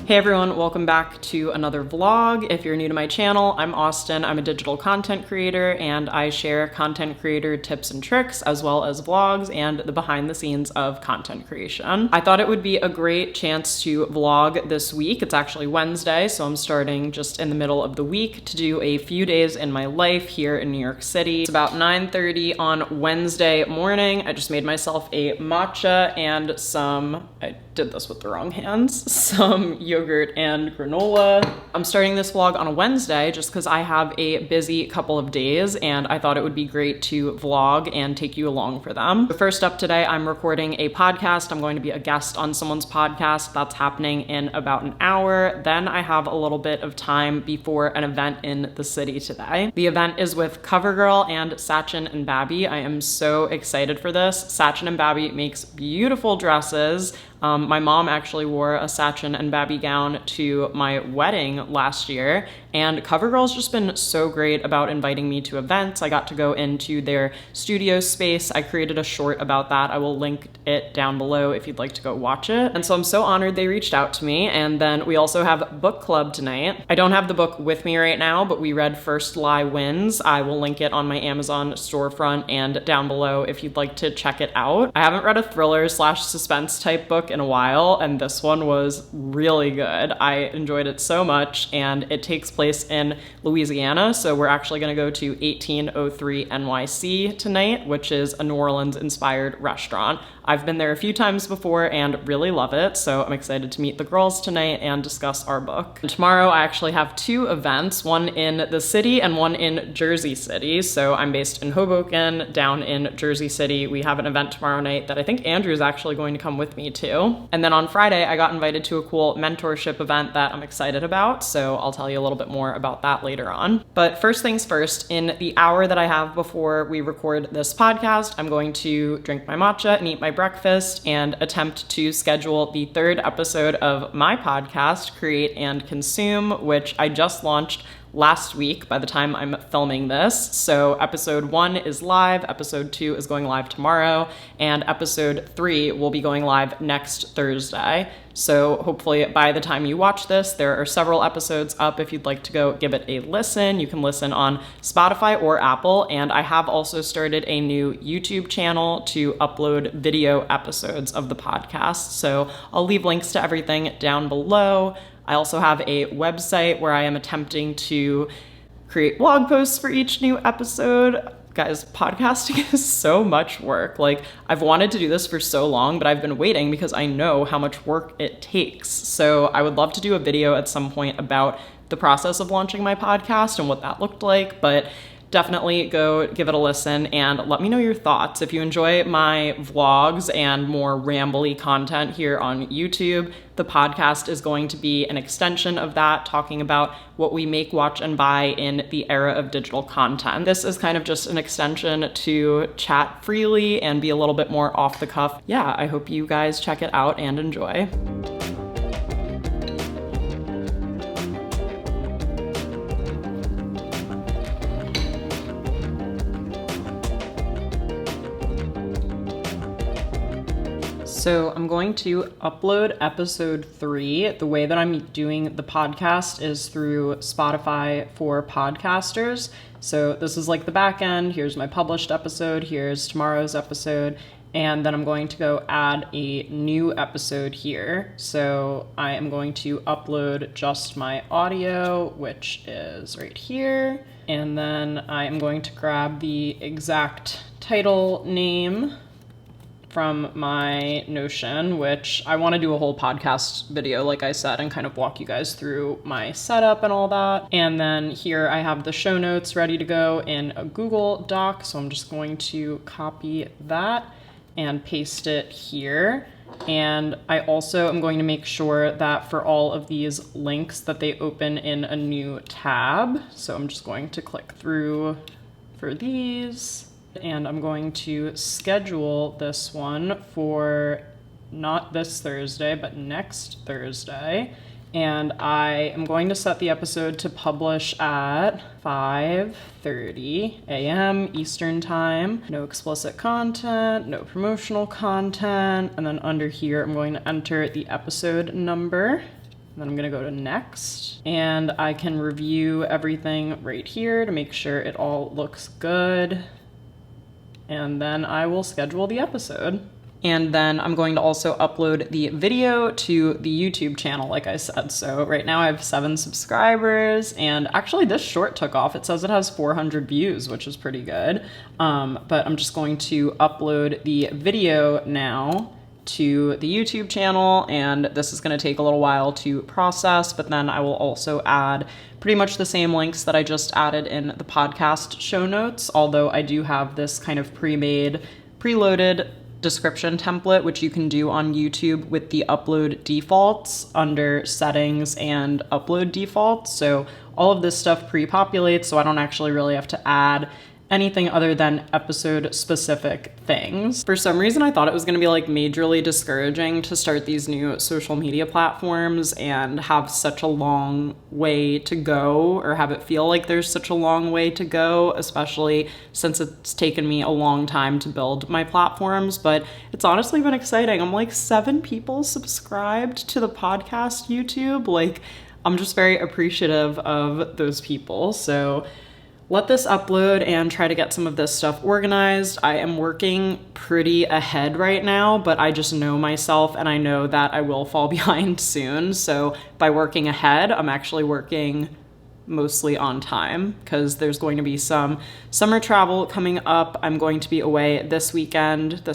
Hey everyone, welcome back to another vlog. If you're new to my channel, I'm Austen. I'm a digital content creator and I share content creator tips and tricks as well as vlogs and the behind the scenes of content creation. I thought it would be a great chance to vlog this week. It's actually Wednesday, so I'm starting just in the middle of the week to do a few days in my life here in New York City. It's about 9:30 on Wednesday morning. I just made myself a matcha and I did this with the wrong hands, some yogurt and granola. I'm starting this vlog on a Wednesday just because I have a busy couple of days and I thought it would be great to vlog and take you along for them. First up today, I'm recording a podcast. I'm going to be a guest on someone's podcast. That's happening in about an hour. Then I have a little bit of time before an event in the city today. The event is with CoverGirl and Sachin and Babi. I am so excited for this. Sachin and Babi makes beautiful dresses. My mom actually wore a Sachin and Babi gown to my wedding last year, and CoverGirl's just been so great about inviting me to events. I got to go into their studio space. I created a short about that. I will link it down below if you'd like to go watch it. And so I'm so honored they reached out to me. And then we also have book club tonight. I don't have the book with me right now, but we read First Lie Wins. I will link it on my Amazon storefront and down below if you'd like to check it out. I haven't read a thriller / suspense type book in a while, and this one was really good. I enjoyed it so much, and it takes place in Louisiana, so we're actually going to go to 1803 NYC tonight, which is a New Orleans inspired restaurant. I've been there a few times before and really love it, so I'm excited to meet the girls tonight and discuss our book. And tomorrow I actually have two events, one in the city and one in Jersey City. So I'm based in Hoboken, down in Jersey City. We have an event tomorrow night that I think Andrew's actually going to come with me to. And then on Friday, I got invited to a cool mentorship event that I'm excited about, so I'll tell you a little bit more about that later on. But first things first, in the hour that I have before we record this podcast, I'm going to drink my matcha and eat my breakfast and attempt to schedule the third episode of my podcast, Create and Consume, which I just launched last week by the time I'm filming this. So episode 1 is live, episode 2 is going live tomorrow, and episode 3 will be going live next Thursday. So hopefully by the time you watch this, there are several episodes up. If you'd like to go give it a listen, you can listen on Spotify or Apple. And I have also started a new YouTube channel to upload video episodes of the podcast. So I'll leave links to everything down below. I also have a website where I am attempting to create blog posts for each new episode. Guys, podcasting is so much work. Like, I've wanted to do this for so long, but I've been waiting because I know how much work it takes. So I would love to do a video at some point about the process of launching my podcast and what that looked like, but definitely go give it a listen and let me know your thoughts. If you enjoy my vlogs and more rambly content here on YouTube, the podcast is going to be an extension of that, talking about what we make, watch, and buy in the era of digital content. This is kind of just an extension to chat freely and be a little bit more off the cuff. Yeah, I hope you guys check it out and enjoy. So I'm going to upload episode 3. The way that I'm doing the podcast is through Spotify for podcasters. So this is like the back end. Here's my published episode. Here's tomorrow's episode. And then I'm going to go add a new episode here. So I am going to upload just my audio, which is right here. And then I am going to grab the exact title name from my Notion, which I want to do a whole podcast video, like I said, and kind of walk you guys through my setup and all that. And then here I have the show notes ready to go in a Google Doc. So I'm just going to copy that and paste it here. And I also am going to make sure that for all of these links that they open in a new tab. So I'm just going to click through for these. And I'm going to schedule this one for not this Thursday, but next Thursday. And I am going to set the episode to publish at 5:30 a.m. Eastern Time. No explicit content, no promotional content. And then under here, I'm going to enter the episode number. Then I'm gonna go to next, and I can review everything right here to make sure it all looks good. And then I will schedule the episode. And then I'm going to also upload the video to the YouTube channel, like I said. So right now I have 7 subscribers, and actually this short took off. It says it has 400 views, which is pretty good. But I'm just going to upload the video now to the YouTube channel, and this is going to take a little while to process, but then I will also add pretty much the same links that I just added in the podcast show notes, although I do have this kind of pre-made, preloaded description template, which you can do on YouTube with the upload defaults under settings and upload defaults. So all of this stuff pre-populates, so I don't actually really have to add anything other than episode specific things. For some reason, I thought it was going to be like majorly discouraging to start these new social media platforms and have such a long way to go, or have it feel like there's such a long way to go, especially since it's taken me a long time to build my platforms. But it's honestly been exciting. I'm like 7 people subscribed to the podcast YouTube. Like, I'm just very appreciative of those people. So let this upload and try to get some of this stuff organized. I am working pretty ahead right now, but I just know myself and I know that I will fall behind soon. So by working ahead, I'm actually working mostly on time because there's going to be some summer travel coming up. I'm going to be away this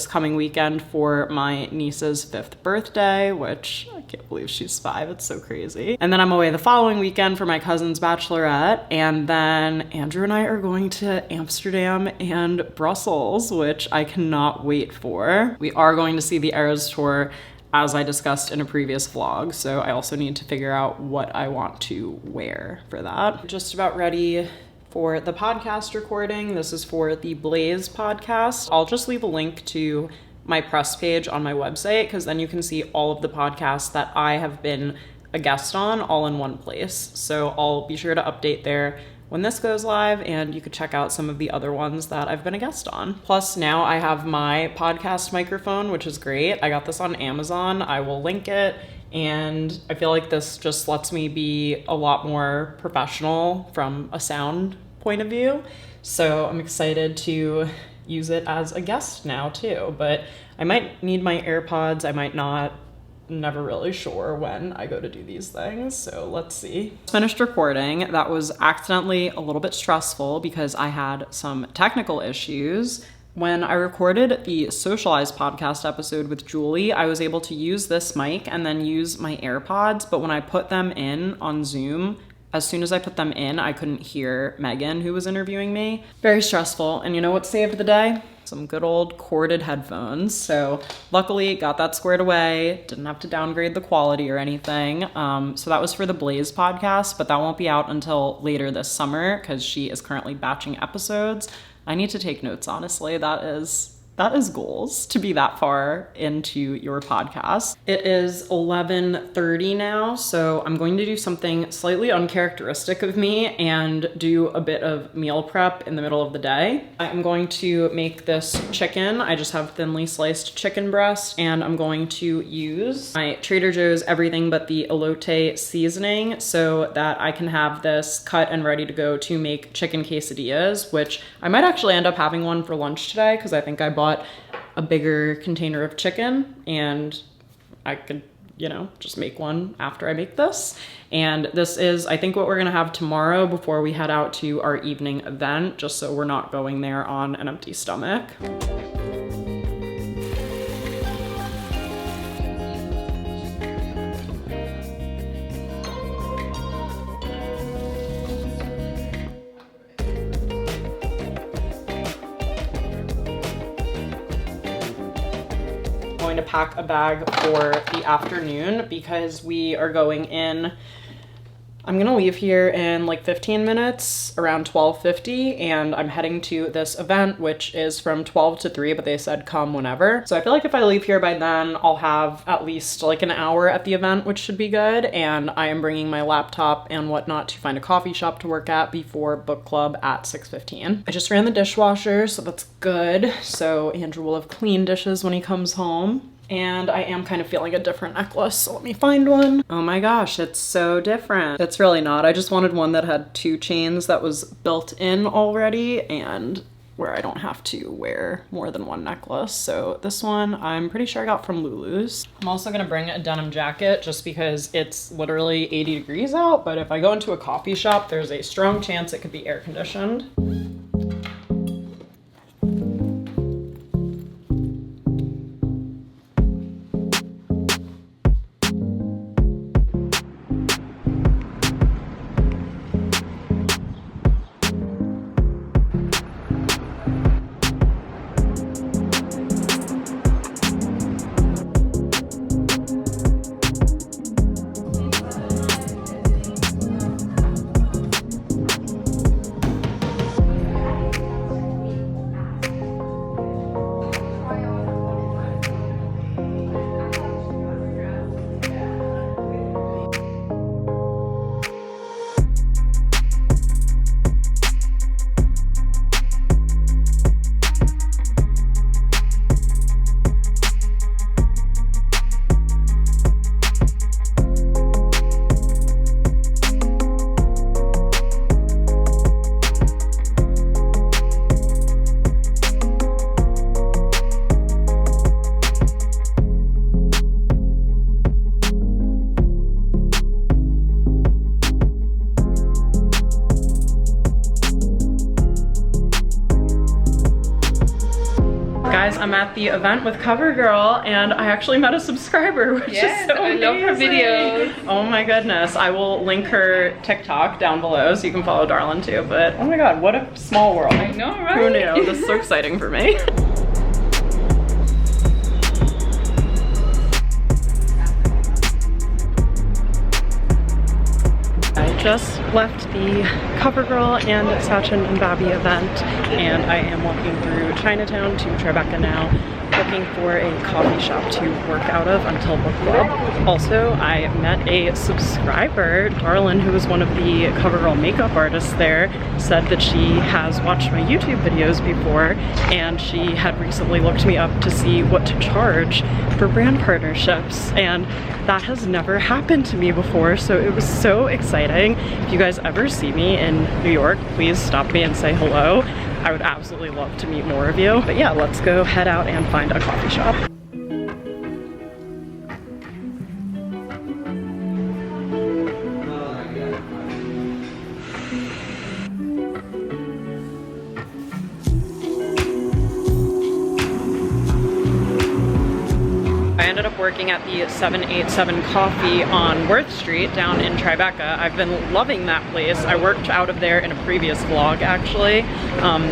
coming weekend for my niece's 5th birthday, which I can't believe she's 5. It's so crazy. And then I'm away the following weekend for my cousin's bachelorette. And then Andrew and I are going to Amsterdam and Brussels, which I cannot wait for. We are going to see the Eras tour, as I discussed in a previous vlog, so I also need to figure out what I want to wear for that. Just about ready for the podcast recording. This is for the Blaze podcast. I'll just leave a link to my press page on my website, because then you can see all of the podcasts that I have been a guest on all in one place. So I'll be sure to update there when this goes live, and you could check out some of the other ones that I've been a guest on. Plus now I have my podcast microphone, which is great. I got this on Amazon. I will link it, and I feel like this just lets me be a lot more professional from a sound point of view. So I'm excited to use it as a guest now too, but I might need my AirPods, I might not. Never really sure when I go to do these things, so let's see. Finished recording. That was accidentally a little bit stressful because I had some technical issues. When I recorded the Socialized podcast episode with Julie, I was able to use this mic and then use my AirPods, but when I put them in on Zoom, as soon as I put them in, I couldn't hear Megan, who was interviewing me. Very stressful. And you know what saved the day? Some good old corded headphones. So luckily got that squared away. Didn't have to downgrade the quality or anything. So that was for the Blaze podcast, but that won't be out until later this summer because she is currently batching episodes. I need to take notes, honestly. That is goals, to be that far into your podcast. It is 11:30 now, so I'm going to do something slightly uncharacteristic of me and do a bit of meal prep in the middle of the day. I'm going to make this chicken. I just have thinly sliced chicken breast, and I'm going to use my Trader Joe's everything but the elote seasoning so that I can have this cut and ready to go to make chicken quesadillas, which I might actually end up having one for lunch today because I think I bought a bigger container of chicken, and I could, just make one after I make this. And this is, I think, what we're gonna have tomorrow before we head out to our evening event, just so we're not going there on an empty stomach. To pack a bag for the afternoon because we are going in. I'm gonna leave here in like 15 minutes, around 12:50, and I'm heading to this event, which is from 12 to 3, but they said come whenever. So I feel like if I leave here by then, I'll have at least like an hour at the event, which should be good. And I am bringing my laptop and whatnot to find a coffee shop to work at before book club at 6:15. I just ran the dishwasher, so that's good. So Andrew will have clean dishes when he comes home. And I am kind of feeling a different necklace, so let me find one. Oh my gosh, it's so different. It's really not. I just wanted one that had 2 chains that was built in already and where I don't have to wear more than 1 necklace. So this one I'm pretty sure I got from Lulu's. I'm also gonna bring a denim jacket just because it's literally 80 degrees out, but if I go into a coffee shop, there's a strong chance it could be air conditioned. Guys, I'm at the event with CoverGirl and I actually met a subscriber, which is so amazing. I love her videos. Oh my goodness. I will link her TikTok down below so you can follow Darlin too, but oh my god, what a small world. I know, right? Who knew? This is so exciting for me. I just left the CoverGirl and Sachin and Babi event and I am walking through Chinatown to Tribeca now, looking for a coffee shop to work out of until book club. Also, I met a subscriber, Darlin, who is one of the CoverGirl makeup artists there, said that she has watched my YouTube videos before and she had recently looked me up to see what to charge for brand partnerships, and that has never happened to me before, so it was so exciting. If you guys ever see me in New York, please stop me and say hello. I would absolutely love to meet more of you. But yeah, let's go head out and find a coffee shop. I ended up working at the 787 Coffee on Worth Street down in Tribeca. I've been loving that place. I worked out of there in a previous vlog actually.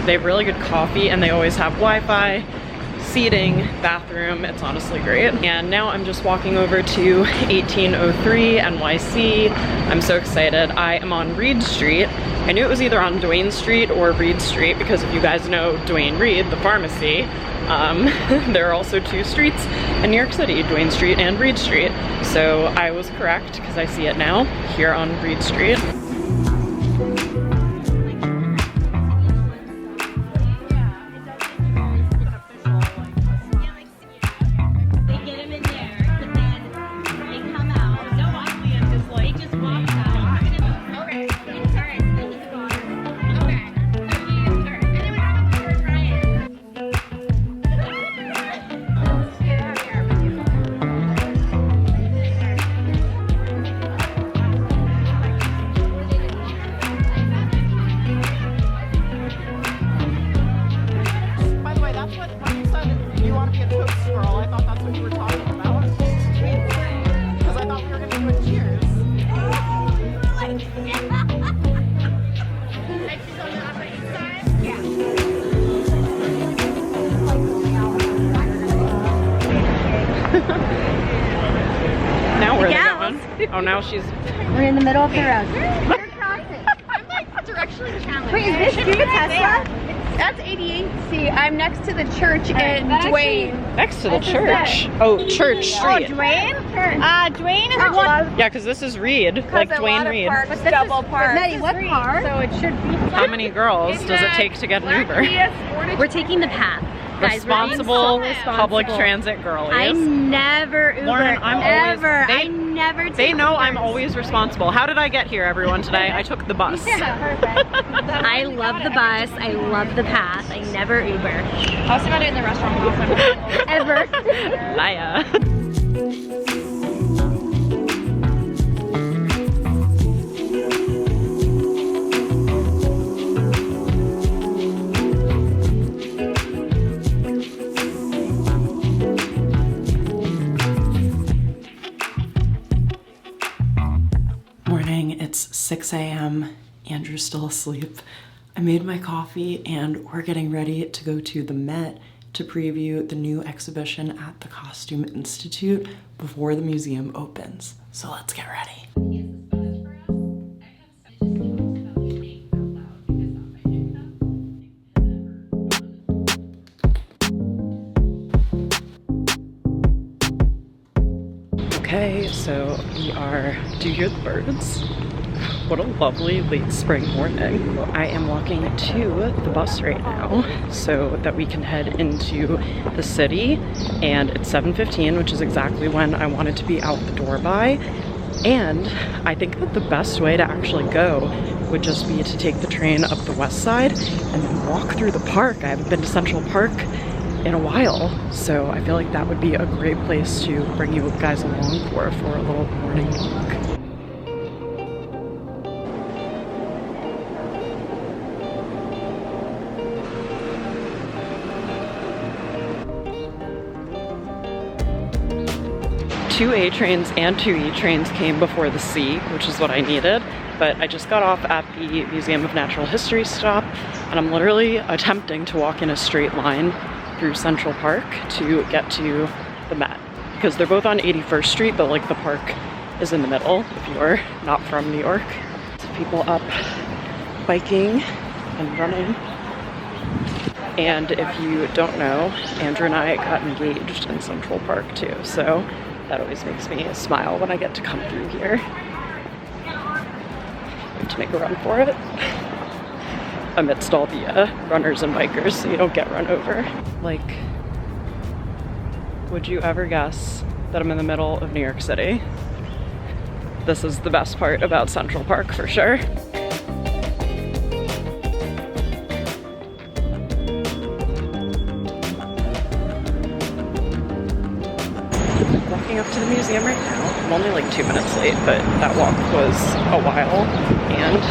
They have really good coffee and they always have Wi-Fi, seating, bathroom. It's honestly great. And now I'm just walking over to 1803 NYC. I'm so excited. I am on Reed Street. I knew it was either on Duane Street or Reed Street because if you guys know Duane Reed, the pharmacy, there are also 2 streets in New York City, Duane Street and Reed Street. So I was correct because I see it now here on Reed Street. Now where are they going? Oh, now we're in the middle of the road. We're crossing. I'm like directionally challenged. Wait, is this a Tesla? That's 88C. I'm next to the church in Duane. Next to the church? Oh, Church Street. Oh, Duane? Duane is one. Yeah, because this is Reed, like Duane Reed. But double park. Nettie, what car? So it should be. How many girls does it take to get an Uber? We're taking the path. responsible, Guys, public transit girlies. I never Uber, Lauren, ever. Always, I never take They know Ubers. I'm always responsible. How did I get here, everyone, today? I took the bus. Yeah, perfect. I love the bus. I love the path. I never Uber. I was about it in the restaurant. Ever. Hiya. Morning, it's 6 a.m. Andrew's still asleep. I made my coffee and we're getting ready to go to the Met to preview the new exhibition at the Costume Institute before the museum opens. So let's get ready. 'Okay, so we are, do you hear the birds? What a lovely late spring morning. I am walking to the bus right now so that we can head into the city, and it's 7:15, which is exactly when I wanted to be out the door by. And I think that the best way to actually go would just be to take the train up the west side and then walk through the park. I haven't been to Central Park in a while, so I feel like that would be a great place to bring you guys along for a little morning walk. Two A trains and two E trains came before the C, which is what I needed, but I just got off at the Museum of Natural History stop, and I'm literally attempting to walk in a straight line through Central Park to get to the Met, because they're both on 81st Street, but like the park is in the middle if you're not from New York. So people up biking and running. And if you don't know, Andrew and I got engaged in Central Park too, so that always makes me smile when I get to come through here. I have to make a run for it amidst all the runners and bikers so you don't get run over. Like, would you ever guess that I'm in the middle of New York City? This is the best part about Central Park for sure. Walking up to the museum right now. I'm only like 2 minutes late, but that walk was a while, and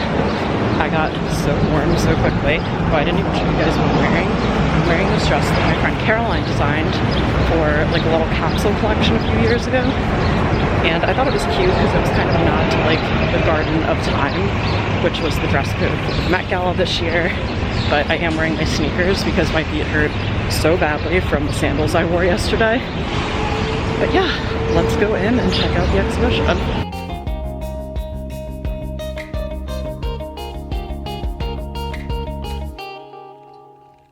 I got so warm so quickly. Oh, I didn't even show you guys what I'm wearing. I'm wearing this dress that my friend Caroline designed for like a little capsule collection a few years ago, and I thought it was cute because it was kind of a nod to like the Garden of Time, which was the dress code for the Met Gala this year. But I am wearing my sneakers because my feet hurt so badly from the sandals I wore yesterday. But yeah, let's go in and check out the exhibition.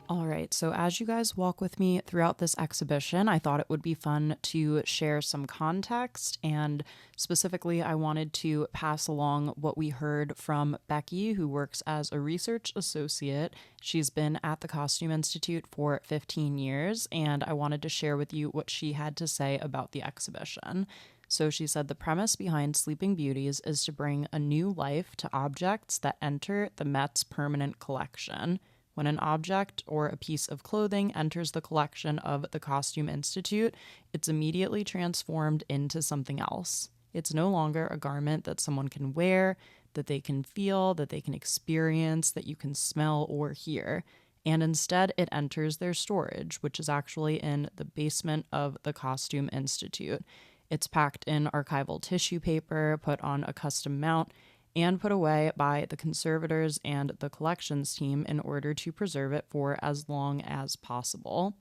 Alright, so as you guys walk with me throughout this exhibition, I thought it would be fun to share some context, and specifically I wanted to pass along what we heard from Becky, who works as a research associate. She's been at the Costume Institute for 15 years, and I wanted to share with you what she had to say about the exhibition. So she said the premise behind Sleeping Beauties is to bring a new life to objects that enter the Met's permanent collection. When an object or a piece of clothing enters the collection of the Costume Institute, it's immediately transformed into something else. It's no longer a garment that someone can wear, that they can feel, that they can experience, that you can smell or hear. And instead, it enters their storage, which is actually in the basement of the Costume Institute. It's packed in archival tissue paper, put on a custom mount, and put away by the conservators and the collections team in order to preserve it for as long as possible.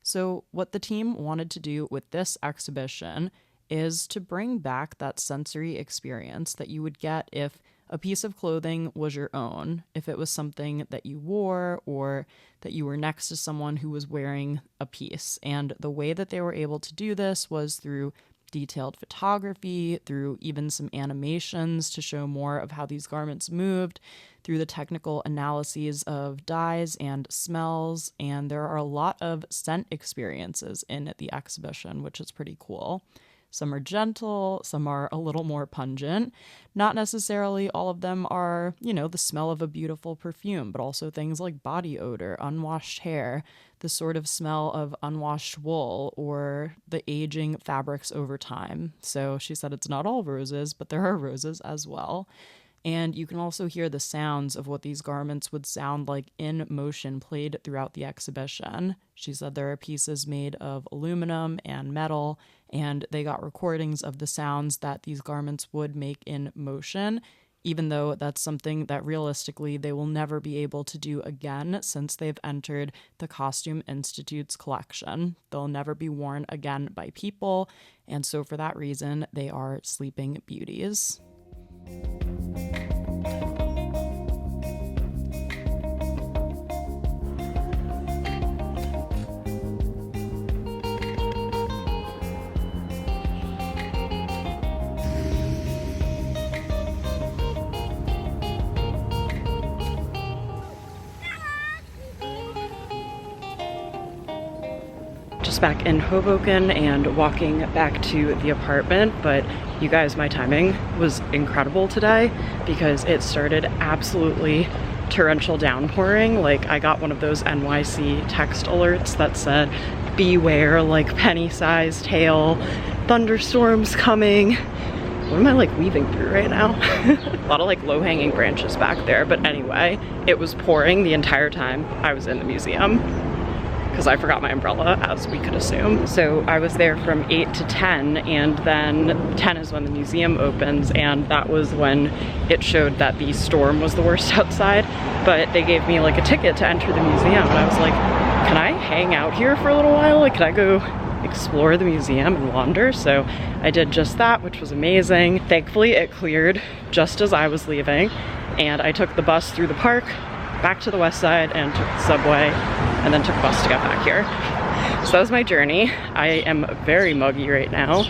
So what the team wanted to do with this exhibition is to bring back that sensory experience that you would get if a piece of clothing was your own, if it was something that you wore or that you were next to someone who was wearing a piece. And the way that they were able to do this was through detailed photography, through even some animations to show more of how these garments moved, through the technical analyses of dyes and smells, and there are a lot of scent experiences in the exhibition, which is pretty cool. Some are gentle, some are a little more pungent. Not necessarily all of them are, the smell of a beautiful perfume, but also things like body odor, unwashed hair, the sort of smell of unwashed wool, or the aging fabrics over time. So she said it's not all roses, but there are roses as well. And you can also hear the sounds of what these garments would sound like in motion played throughout the exhibition. She said there are pieces made of aluminum and metal, and they got recordings of the sounds that these garments would make in motion, even though that's something that realistically they will never be able to do again since they've entered the Costume Institute's collection. They'll never be worn again by people, and so for that reason, they are Sleeping Beauties. Just back in Hoboken and walking back to the apartment, but you guys, my timing was incredible today because it started absolutely torrential downpouring. Like, I got one of those NYC text alerts that said, beware, like penny-sized hail, thunderstorms coming. What am I like weaving through right now? A lot of like low-hanging branches back there, but anyway, it was pouring the entire time I was in the museum, because I forgot my umbrella, as we could assume. So I was there from 8 to 10, and then 10 is when the museum opens, and that was when it showed that the storm was the worst outside, but they gave me like a ticket to enter the museum, and I was like, can I hang out here for a little while? Like, can I go explore the museum and wander? So I did just that, which was amazing. Thankfully, it cleared just as I was leaving, and I took the bus through the park, back to the west side, and took the subway, and then took a bus to get back here. So that was my journey. I am very muggy right now,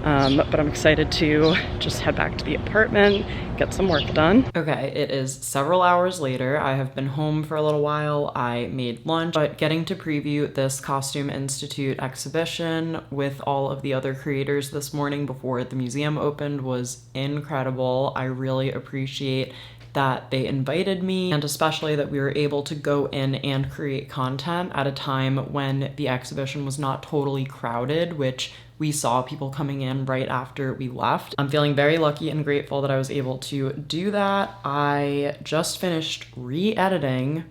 but I'm excited to just head back to the apartment, get some work done. Okay, it is several hours later. I have been home for a little while. I made lunch, but getting to preview this Costume Institute exhibition with all of the other creators this morning before the museum opened was incredible. I really appreciate that they invited me, and especially that we were able to go in and create content at a time when the exhibition was not totally crowded, which we saw people coming in right after we left. I'm feeling very lucky and grateful that I was able to do that. I just finished re-editing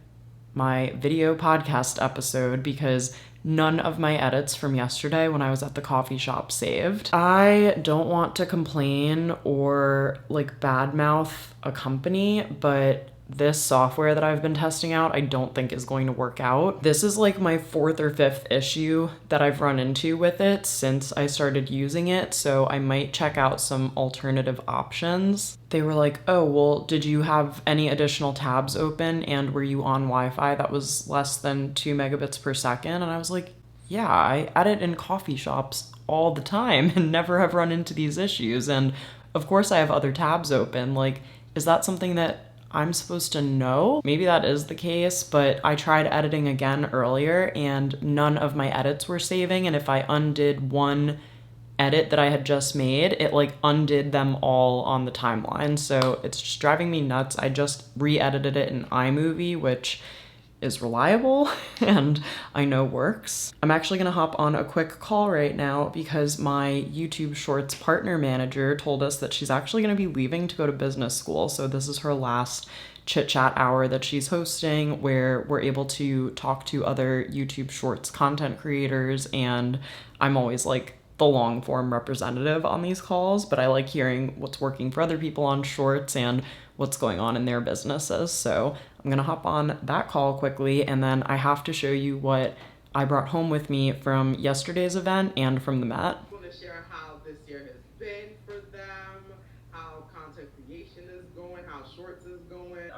my video podcast episode because none of my edits from yesterday when I was at the coffee shop saved. I don't want to complain or like badmouth a company, but this software that I've been testing out, I don't think is going to work out. This is like my 4th or 5th issue that I've run into with it since I started using it, so I might check out some alternative options. They were like, oh, well, did you have any additional tabs open, and were you on Wi-Fi that was less than 2 megabits per second? And I was like, yeah, I edit in coffee shops all the time and never have run into these issues. And of course I have other tabs open. Like, is that something that I'm supposed to know? Maybe that is the case, but I tried editing again earlier and none of my edits were saving, and if I undid one edit that I had just made, it like undid them all on the timeline. So it's just driving me nuts. I just re-edited it in iMovie, which is reliable and I know works. I'm actually gonna hop on a quick call right now because my YouTube Shorts partner manager told us that she's actually gonna be leaving to go to business school. So this is her last chit chat hour that she's hosting, where we're able to talk to other YouTube Shorts content creators, and I'm always like the long form representative on these calls, but I like hearing what's working for other people on Shorts and what's going on in their businesses. So I'm gonna hop on that call quickly, and then I have to show you what I brought home with me from yesterday's event and from the Met. I want to share how this year has been for them, how content creation is going, how Shorts is going.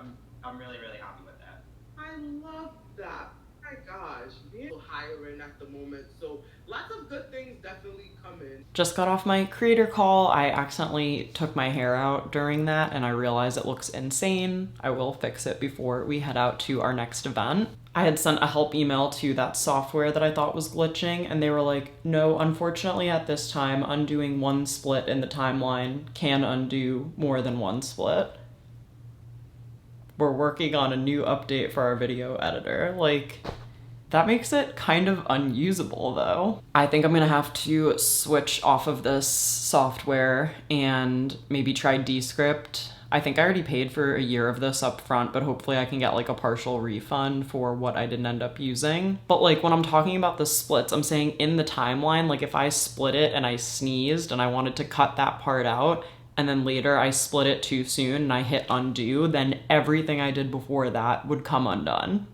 I'm really, really happy with that. I love that. my gosh, being hiring at the moment. So lots of good things definitely come in. Just got off my creator call. I accidentally took my hair out during that and I realized it looks insane. I will fix it before we head out to our next event. I had sent a help email to that software that I thought was glitching and they were like, no, unfortunately at this time, undoing one split in the timeline can undo more than one split. We're working on a new update for our video editor. Like, that makes it kind of unusable though. I think I'm gonna have to switch off of this software and maybe try Descript. I think I already paid for a year of this up front, but hopefully I can get like a partial refund for what I didn't end up using. But like when I'm talking about the splits, I'm saying in the timeline, like if I split it and I sneezed and I wanted to cut that part out, and then later I split it too soon and I hit undo, then everything I did before that would come undone.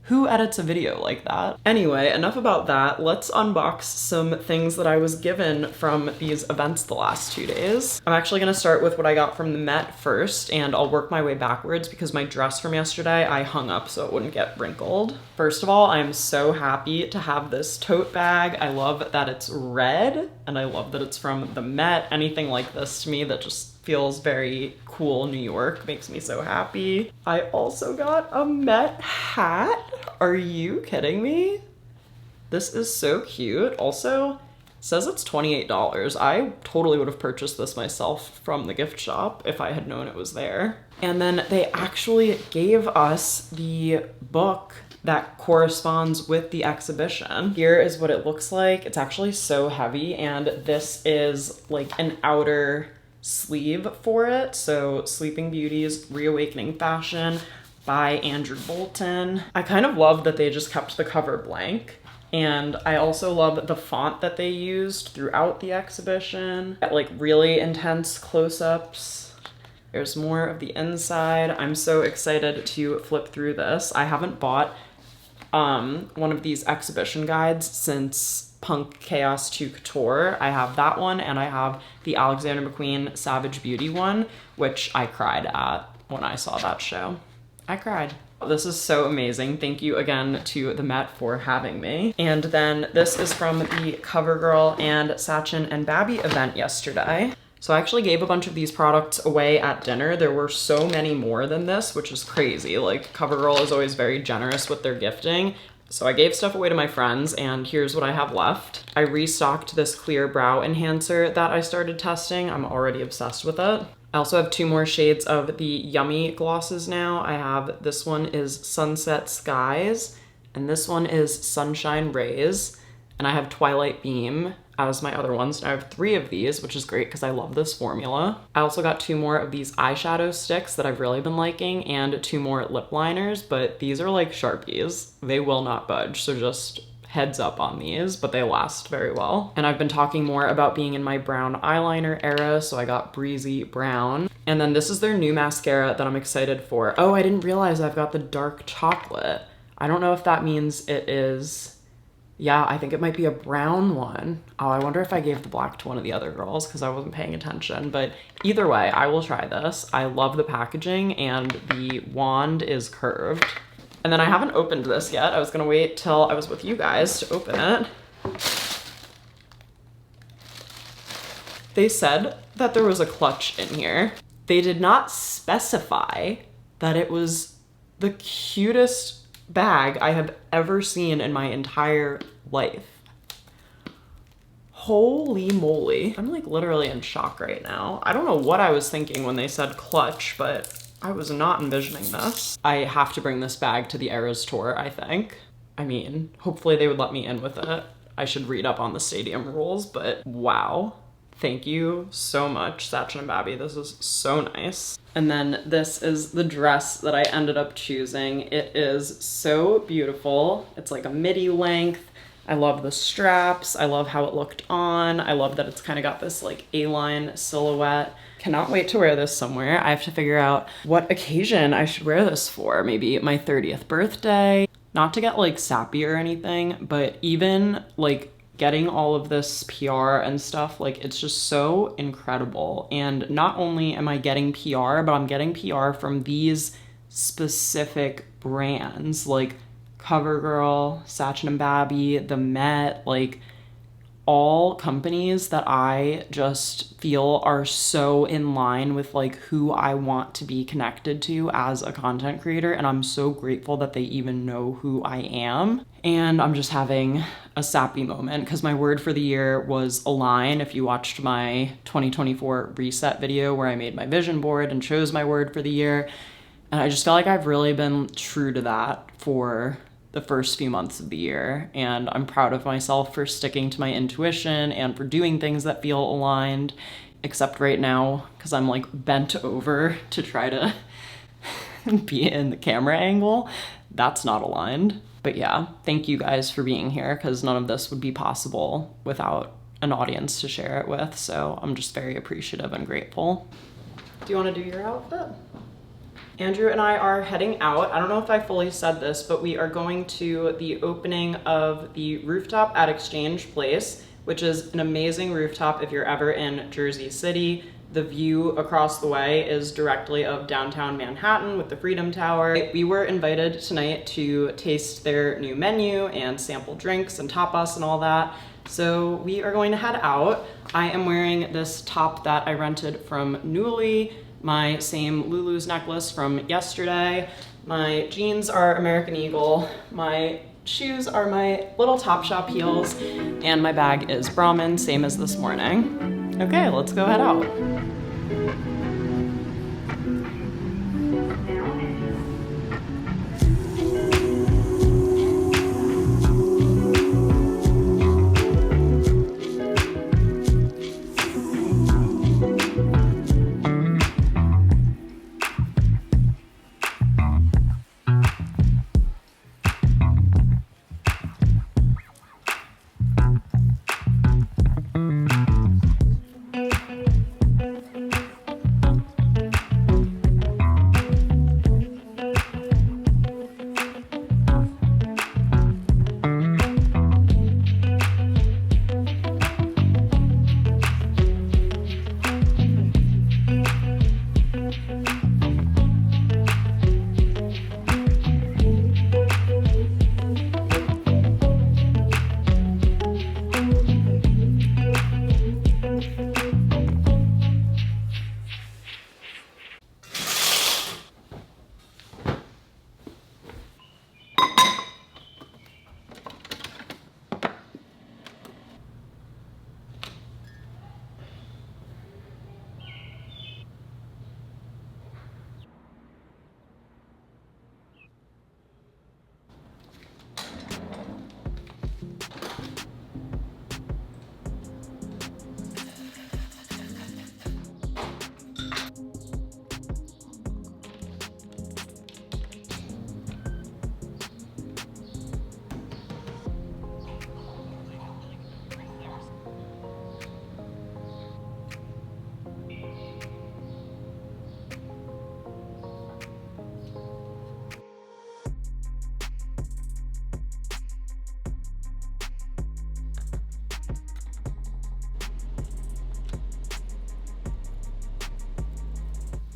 Who edits a video like that? Anyway, enough about that. Let's unbox some things that I was given from these events the last 2 days. I'm actually gonna start with what I got from the Met first, and I'll work my way backwards because my dress from yesterday I hung up so it wouldn't get wrinkled. First of all, I'm so happy to have this tote bag. I love that it's red, and I love that it's from the Met. Anything like this to me that just feels very cool New York makes me so happy. I also got a Met hat. Are you kidding me? This is so cute. Also, it says it's $28. I totally would have purchased this myself from the gift shop if I had known it was there. And then they actually gave us the book that corresponds with the exhibition. Here is what it looks like. It's actually so heavy, and this is like an outer sleeve for it. So Sleeping Beauties, Reawakening Fashion by Andrew Bolton. I kind of love that they just kept the cover blank. And I also love the font that they used throughout the exhibition. Like really intense close-ups. There's more of the inside. I'm so excited to flip through this. I haven't bought one of these exhibition guides since Punk Chaos 2 Couture. I have that one, and I have the Alexander McQueen Savage Beauty one, which I cried at when I saw that show. I cried. This is so amazing. Thank you again to the Met for having me. And then this is from the CoverGirl and Sachin and Babi event yesterday. So I actually gave a bunch of these products away at dinner. There were so many more than this, which is crazy. Like, CoverGirl is always very generous with their gifting. So I gave stuff away to my friends, and here's what I have left. I restocked this clear brow enhancer that I started testing. I'm already obsessed with it. I also have 2 more shades of the Yummy glosses now. I have, this one is Sunset Skies, and this one is Sunshine Rays, and I have Twilight Beam as my other ones. I have 3 of these, which is great because I love this formula. I also got 2 more of these eyeshadow sticks that I've really been liking, and 2 more lip liners, but these are like Sharpies. They will not budge, so just heads up on these, but they last very well. And I've been talking more about being in my brown eyeliner era, so I got Breezy Brown. And then this is their new mascara that I'm excited for. Oh, I didn't realize I've got the dark chocolate. I don't know if that means it is... Yeah, I think it might be a brown one. Oh, I wonder if I gave the black to one of the other girls because I wasn't paying attention. But either way, I will try this. I love the packaging, and the wand is curved. And then I haven't opened this yet. I was gonna wait till I was with you guys to open it. They said that there was a clutch in here. They did not specify that it was the cutest bag I have ever seen in my entire life. Holy moly. I'm like literally in shock right now. I don't know what I was thinking when they said clutch, but I was not envisioning this. I have to bring this bag to the Eras tour, I think. I mean, hopefully they would let me in with it. I should read up on the stadium rules, but wow. Thank you so much, Sachin and Babi. This is so nice. And then this is the dress that I ended up choosing. It is so beautiful. It's like a midi length. I love the straps. I love how it looked on. I love that it's kind of got this like A-line silhouette. Cannot wait to wear this somewhere. I have to figure out what occasion I should wear this for. Maybe my 30th birthday. Not to get like sappy or anything, but even like getting all of this PR and stuff, like it's just so incredible. And not only am I getting PR, but I'm getting PR from these specific brands. Like CoverGirl, Sachin Babi, the Met, like all companies that I just feel are so in line with like who I want to be connected to as a content creator. And I'm so grateful that they even know who I am. And I'm just having a sappy moment because my word for the year was align. If you watched my 2024 reset video where I made my vision board and chose my word for the year. And I just feel like I've really been true to that for the first few months of the year. And I'm proud of myself for sticking to my intuition and for doing things that feel aligned, except right now, because I'm like bent over to try to be in the camera angle. That's not aligned. But yeah, thank you guys for being here because none of this would be possible without an audience to share it with. So I'm just very appreciative and grateful. Do you want to do your outfit? Andrew and I are heading out. I don't know if I fully said this, but we are going to the opening of the Rooftop at Exchange Place, which is an amazing rooftop if you're ever in Jersey City. The view across the way is directly of downtown Manhattan with the Freedom Tower. We were invited tonight to taste their new menu and sample drinks and tapas and all that. So we are going to head out. I am wearing this top that I rented from Newly, my same Lulu's necklace from yesterday. My jeans are American Eagle. My shoes are my little Topshop heels. And my bag is Brahmin, same as this morning. Okay, let's go head out.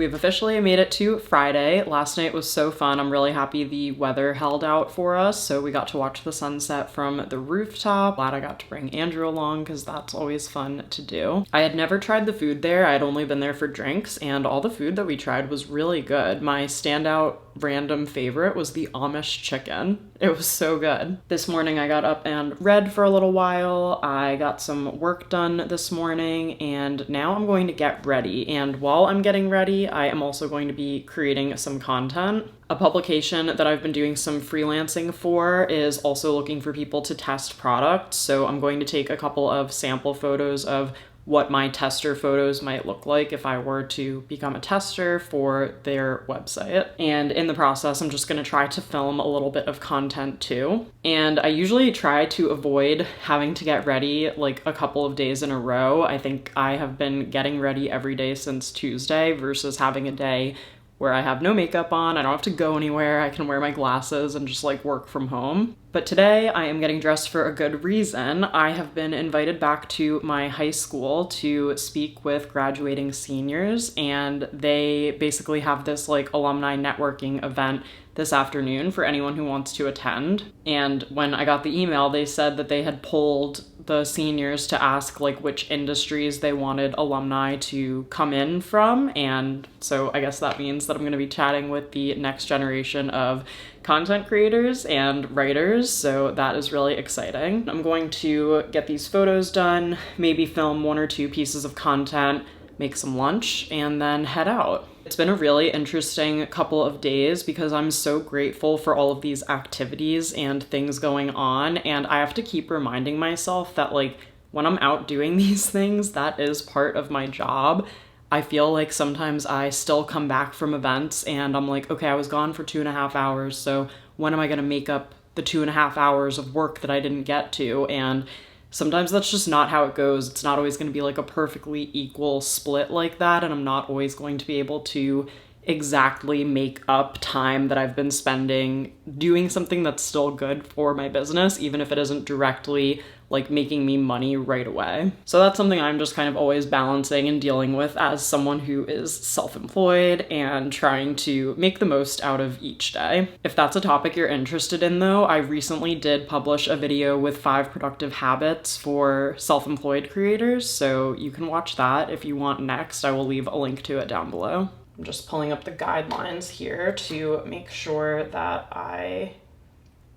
We've officially made it to Friday. Last night was so fun. I'm really happy the weather held out for us. So we got to watch the sunset from the rooftop. Glad I got to bring Andrew along because that's always fun to do. I had never tried the food there. I had only been there for drinks, and all the food that we tried was really good. My standout random favorite was the Amish chicken. It was so good. This morning I got up and read for a little while. I got some work done this morning, and now I'm going to get ready. And while I'm getting ready, I am also going to be creating some content. A publication that I've been doing some freelancing for is also looking for people to test products. So I'm going to take a couple of sample photos of what my tester photos might look like if I were to become a tester for their website. And in the process, I'm just gonna try to film a little bit of content too. And I usually try to avoid having to get ready like a couple of days in a row. I think I have been getting ready every day since Tuesday versus having a day where I have no makeup on, I don't have to go anywhere, I can wear my glasses and just like work from home. But today I am getting dressed for a good reason. I have been invited back to my high school to speak with graduating seniors, and they basically have this like alumni networking event this afternoon for anyone who wants to attend. And when I got the email, they said that they had polled the seniors to ask like which industries they wanted alumni to come in from. And so I guess that means that I'm going to be chatting with the next generation of content creators and writers, so that is really exciting. I'm going to get these photos done, maybe film 1 or 2 pieces of content, make some lunch, and then head out. It's been a really interesting couple of days because I'm so grateful for all of these activities and things going on, and I have to keep reminding myself that like when I'm out doing these things, that is part of my job. I feel like sometimes I still come back from events and I'm like, okay, I was gone for 2.5 hours, so when am I gonna make up the 2.5 hours of work that I didn't get to? And sometimes that's just not how it goes. It's not always gonna be like a perfectly equal split like that, and I'm not always going to be able to exactly make up time that I've been spending doing something that's still good for my business, even if it isn't directly like making me money right away. So that's something I'm just kind of always balancing and dealing with as someone who is self-employed and trying to make the most out of each day. If that's a topic you're interested in though, I recently did publish a video with 5 productive habits for self-employed creators, so you can watch that if you want next. I will leave a link to it down below. I'm just pulling up the guidelines here to make sure that I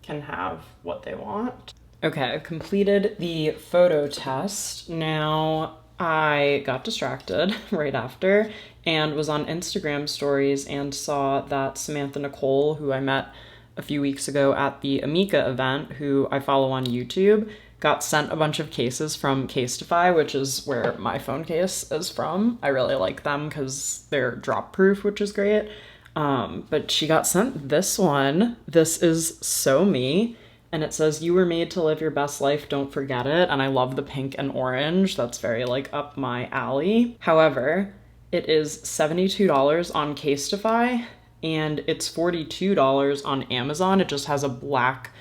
can have what they want. Okay, I've completed the photo test. Now, I got distracted right after and was on Instagram stories and saw that Samantha Nicole, who I met a few weeks ago at the Amika event, who I follow on YouTube, got sent a bunch of cases from Casetify, which is where my phone case is from. I really like them because they're drop proof, which is great. But she got sent this one. This is so me. And it says, "You were made to live your best life, don't forget it." And I love the pink and orange. That's very like up my alley. However, it is $72 on Casetify and it's $42 on Amazon. It just has a black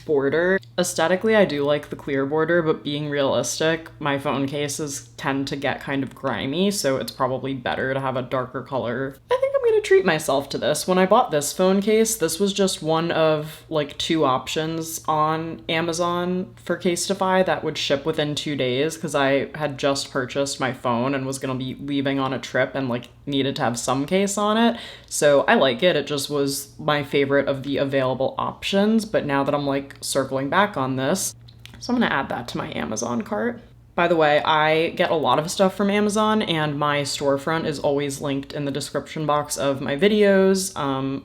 border. Aesthetically, I do like the clear border, but being realistic, my phone cases tend to get kind of grimy, so it's probably better to have a darker color. I think I'm gonna treat myself to this. When I bought this phone case, this was just one of like 2 options on Amazon for Casetify that would ship within 2 days because I had just purchased my phone and was gonna be leaving on a trip and like needed to have some case on it. So I like it. It just was my favorite of the available options, but now that I'm like circling back on this, so I'm gonna add that to my Amazon cart. By the way, I get a lot of stuff from Amazon and my storefront is always linked in the description box of my videos.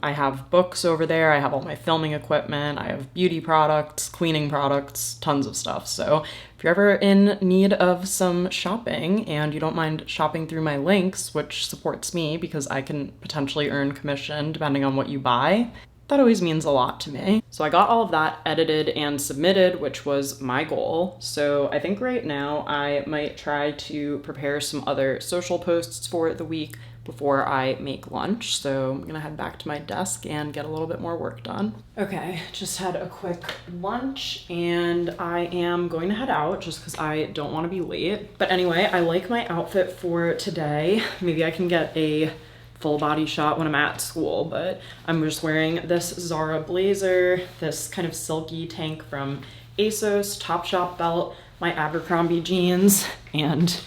I have books over there, I have all my filming equipment, I have beauty products, cleaning products, tons of stuff. So if you're ever in need of some shopping and you don't mind shopping through my links, which supports me because I can potentially earn commission depending on what you buy, that always means a lot to me. So I got all of that edited and submitted, which was my goal. So I think right now I might try to prepare some other social posts for the week before I make lunch. So I'm gonna head back to my desk and get a little bit more work done. Okay, just had a quick lunch and I am going to head out just because I don't want to be late. But anyway, I like my outfit for today. Maybe I can get a full body shot when I'm at school, but I'm just wearing this Zara blazer, this kind of silky tank from ASOS, Topshop belt, my Abercrombie jeans, and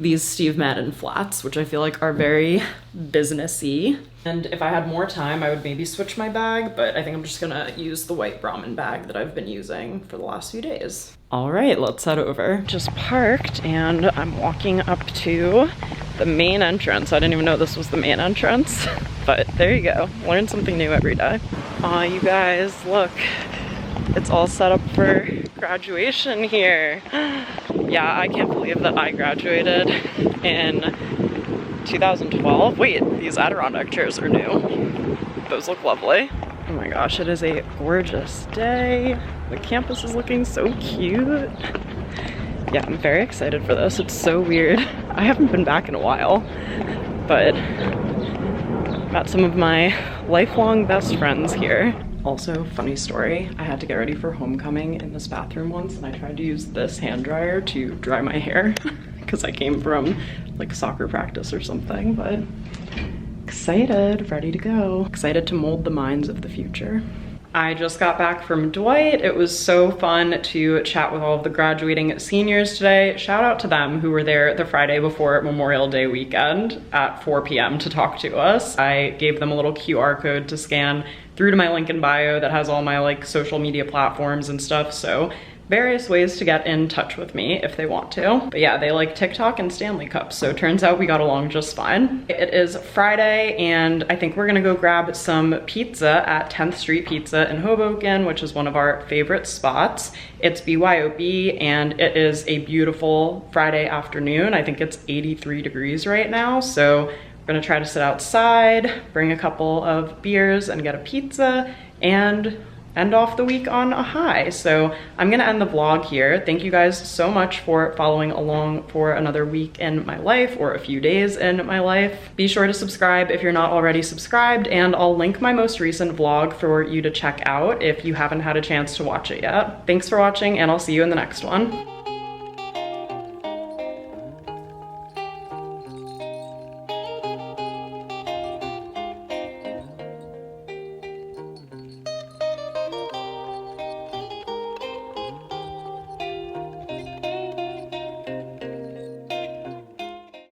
these Steve Madden flats, which I feel like are very businessy. And if I had more time, I would maybe switch my bag, but I think I'm just gonna use the white Brahmin bag that I've been using for the last few days. All right, let's head over. Just parked and I'm walking up to the main entrance. I didn't even know this was the main entrance, but there you go. Learn something new every day. Aw, you guys, look. It's all set up for graduation here. Yeah, I can't believe that I graduated in 2012. Wait, these Adirondack chairs are new. Those look lovely. Oh my gosh, it is a gorgeous day. The campus is looking so cute. Yeah, I'm very excited for this. It's so weird. I haven't been back in a while, but Got some of my lifelong best friends here. Also, funny story, I had to get ready for homecoming in this bathroom once and I tried to use this hand dryer to dry my hair because I came from like soccer practice or something, but excited, ready to go. Excited to mold the minds of the future. I just got back from Dwight. It was so fun to chat with all of the graduating seniors today. Shout out to them who were there the Friday before Memorial Day weekend at 4 p.m. to talk to us. I gave them a little QR code to scan through to my link in bio that has all my like social media platforms and stuff. So various ways to get in touch with me if they want to. But yeah, they like TikTok and Stanley Cups, so it turns out we got along just fine. It is Friday and I think we're gonna go grab some pizza at 10th Street Pizza in Hoboken, which is one of our favorite spots. It's BYOB and it is a beautiful Friday afternoon. I think it's 83 degrees right now, so we're gonna try to sit outside, bring a couple of beers and get a pizza and end off the week on a high. So I'm gonna end the vlog here. Thank you guys so much for following along for another week in my life or a few days in my life. Be sure to subscribe if you're not already subscribed, and I'll link my most recent vlog for you to check out if you haven't had a chance to watch it yet. Thanks for watching and I'll see you in the next one.